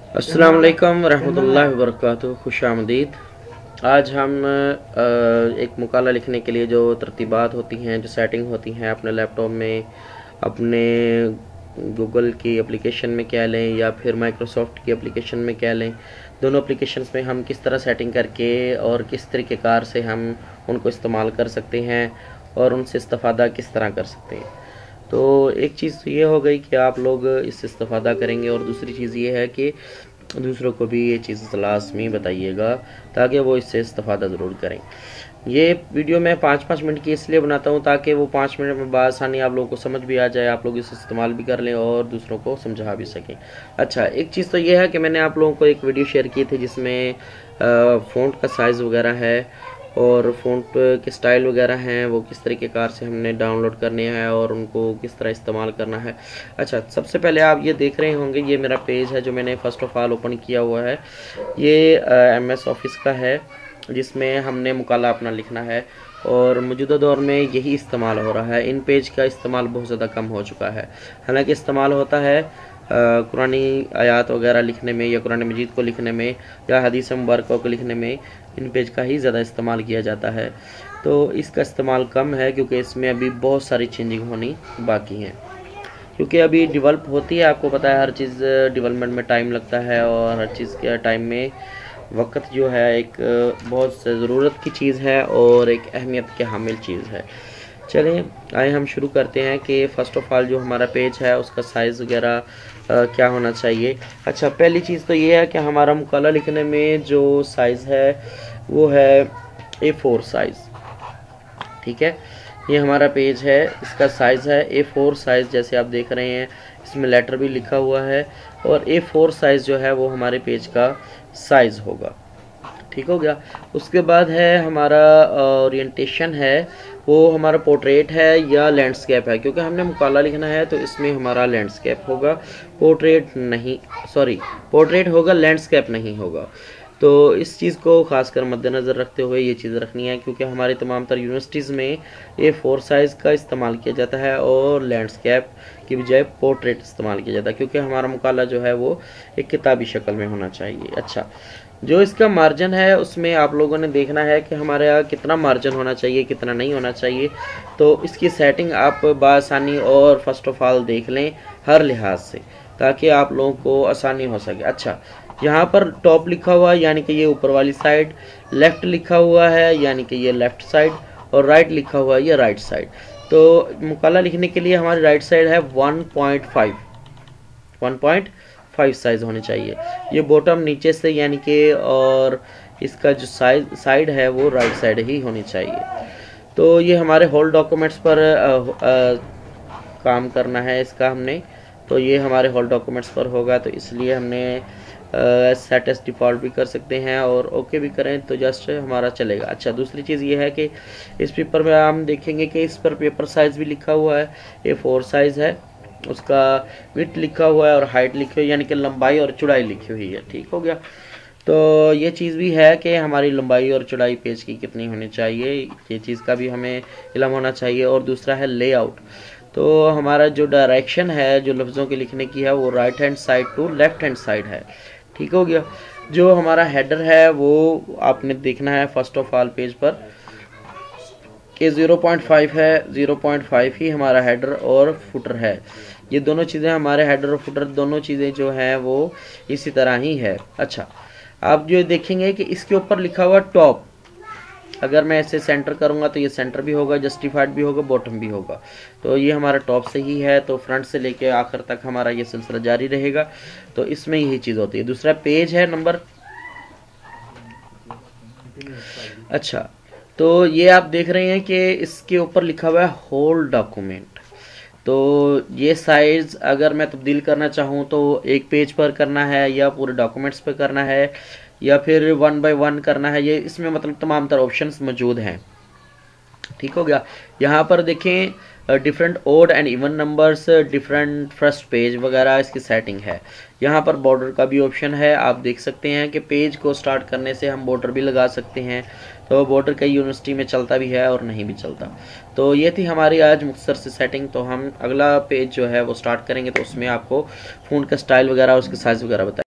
अस्सलाम वालेकुम रहमतुल्लाहि व बरकातुहू। खुश आमदीद। आज हम एक मुकाला लिखने के लिए जो तरतीबात होती हैं, जो सेटिंग होती हैं अपने लैपटॉप में, अपने गूगल की एप्लीकेशन में क्या लें या फिर माइक्रोसॉफ्ट की एप्लीकेशन में क्या लें, दोनों एप्लीकेशंस में हम किस तरह सेटिंग करके और किस तरीक़ेकार से हम उनको इस्तेमाल कर सकते हैं और उनसे इस्तिफ़ादा किस तरह कर सकते हैं। तो एक चीज़ तो ये हो गई कि आप लोग इससे इस्तिफ़ादा करेंगे, और दूसरी चीज़ ये है कि दूसरों को भी ये चीज़ लाज़मी बताइएगा ताकि वो इससे इस्तिफ़ादा ज़रूर करें। ये वीडियो मैं 5-5 मिनट की इसलिए बनाता हूँ ताकि वो 5 मिनट में बआसानी आप लोगों को समझ भी आ जाए, आप लोग इसे इस्तेमाल भी कर लें और दूसरों को समझा भी सकें। अच्छा, एक चीज़ तो ये है कि मैंने आप लोगों को एक वीडियो शेयर की थी जिसमें फ़ॉन्ट का साइज़ वगैरह है और फ़ॉन्ट के स्टाइल वगैरह हैं, वो किस तरीक़ेकार से हमने डाउनलोड करने हैं और उनको किस तरह इस्तेमाल करना है। अच्छा, सबसे पहले आप ये देख रहे होंगे, ये मेरा पेज है जो मैंने फ़र्स्ट ऑफ़ ऑल ओपन किया हुआ है। ये MS ऑफिस का है जिसमें हमने मुकाला अपना लिखना है और मौजूदा दौर में यही इस्तेमाल हो रहा है। इन पेज का इस्तेमाल बहुत ज़्यादा कम हो चुका है। हालांकि इस्तेमाल होता है कुरानी आयात वगैरह लिखने में या कुरान मजीद को लिखने में या हदीस मुबारकों को लिखने में इन पेज का ही ज़्यादा इस्तेमाल किया जाता है। तो इसका इस्तेमाल कम है क्योंकि इसमें अभी बहुत सारी चेंजिंग होनी बाकी हैं, क्योंकि अभी डेवलप होती है। आपको पता है हर चीज़ डेवलपमेंट में टाइम लगता है और हर चीज़ के टाइम में वक्त जो है एक बहुत ज़रूरत की चीज़ है और एक अहमियत के हामिल चीज़ है। चलिए आइए हम शुरू करते हैं कि फ़र्स्ट ऑफ़ ऑल जो हमारा पेज है उसका साइज़ वगैरह क्या होना चाहिए। अच्छा, पहली चीज़ तो ये है कि हमारा मुकाला लिखने में जो साइज़ है वो है A4 साइज़। ठीक है, ये हमारा पेज है, इसका साइज़ है A4 साइज़। जैसे आप देख रहे हैं इसमें लेटर भी लिखा हुआ है और A4 साइज़ जो है वो हमारे पेज का साइज़ होगा। ठीक हो गया। उसके बाद है हमारा ओरिएंटेशन है, वो हमारा पोर्ट्रेट है या लैंडस्केप है, क्योंकि हमने मुकाला लिखना है तो इसमें हमारा लैंडस्केप होगा, पोर्ट्रेट नहीं, सॉरी पोर्ट्रेट होगा, लैंडस्केप नहीं होगा। तो इस चीज़ को ख़ासकर मद्देनज़र रखते हुए ये चीज़ रखनी है, क्योंकि हमारी तमाम तर यूनिवर्सिटीज़ में A4 साइज़ का इस्तेमाल किया जाता है और लैंडस्केप की बजाय पोर्ट्रेट इस्तेमाल किया जाता है, क्योंकि हमारा मुकाला जो है वो एक किताबी शक्ल में होना चाहिए। अच्छा, जो इसका मार्जिन है उसमें आप लोगों ने देखना है कि हमारे यहाँ कितना मार्जिन होना चाहिए, कितना नहीं होना चाहिए। तो इसकी सेटिंग आप बआसानी और फर्स्ट ऑफ ऑल देख लें हर लिहाज से, ताकि आप लोगों को आसानी हो सके। अच्छा, यहाँ पर टॉप लिखा हुआ है यानी कि ये ऊपर वाली साइड, लेफ़्ट लिखा हुआ है यानी कि ये लेफ़्ट साइड, और राइट लिखा हुआ है ये राइट साइड। तो मुकाला लिखने के लिए हमारी राइट साइड है 1.5 साइज़ होनी चाहिए। ये बॉटम नीचे से यानी कि, और इसका जो साइड है वो राइट साइड ही होनी चाहिए। तो ये हमारे होल डॉक्यूमेंट्स पर काम करना है इसका हमने, तो ये हमारे होल डॉक्यूमेंट्स पर होगा, तो इसलिए हमने सेट एज डिफ़ॉल्ट भी कर सकते हैं और ओके भी करें तो जस्ट हमारा चलेगा। अच्छा, दूसरी चीज़ ये है कि इस पेपर में हम देखेंगे कि इस पर पेपर साइज़ भी लिखा हुआ है, A4 साइज़ है, उसका विड्थ लिखा हुआ है और हाइट लिखी हुई है, यानी कि लंबाई और चौड़ाई लिखी हुई है। ठीक हो गया। तो ये चीज़ भी है कि हमारी लंबाई और चौड़ाई पेज की कितनी होनी चाहिए, ये चीज़ का भी हमें इल्म होना चाहिए। और दूसरा है लेआउट। तो हमारा जो डायरेक्शन है जो लफ्ज़ों के लिखने की है वो right hand side to left hand side है। ठीक हो गया। जो हमारा हेडर है वो आपने देखना है फर्स्ट ऑफ ऑल पेज पर कि 0.5 है, 0.5 ही हमारा हेडर और फुटर है। ये दोनों चीज़ें हमारे हेडर और फुटर दोनों चीज़ें जो हैं वो इसी तरह ही है। अच्छा, आप जो देखेंगे कि इसके ऊपर लिखा हुआ टॉप, अगर मैं ऐसे सेंटर करूंगा तो ये सेंटर भी होगा, जस्टिफाइड भी होगा, बॉटम भी होगा। तो ये हमारा टॉप से ही है, तो फ्रंट से लेके आखिर तक हमारा ये सिलसिला जारी रहेगा। तो इसमें यही चीज़ होती है। दूसरा पेज है नंबर, अच्छा, तो ये आप देख रहे हैं कि इसके ऊपर लिखा हुआ है होल डॉक्यूमेंट। तो ये साइज अगर मैं तब्दील करना चाहूँ तो एक पेज पर करना है या पूरे डॉक्यूमेंट्स पर करना है या फिर 1 बाय 1 करना है, ये इसमें मतलब तमाम तरह ऑप्शंस मौजूद हैं। ठीक हो गया। यहाँ पर देखें different odd and even numbers, different first page वगैरह इसकी सेटिंग है। यहाँ पर बॉर्डर का भी ऑप्शन है। आप देख सकते हैं कि पेज को स्टार्ट करने से हम बॉर्डर भी लगा सकते हैं। तो बॉर्डर कई यूनिवर्सिटी में चलता भी है और नहीं भी चलता। तो ये थी हमारी आज मुख्तसर सी सेटिंग। तो हम अगला पेज जो है वो स्टार्ट करेंगे तो उसमें आपको फ़ॉन्ट का स्टाइल वगैरह उसके साइज़ वगैरह बताएंगे।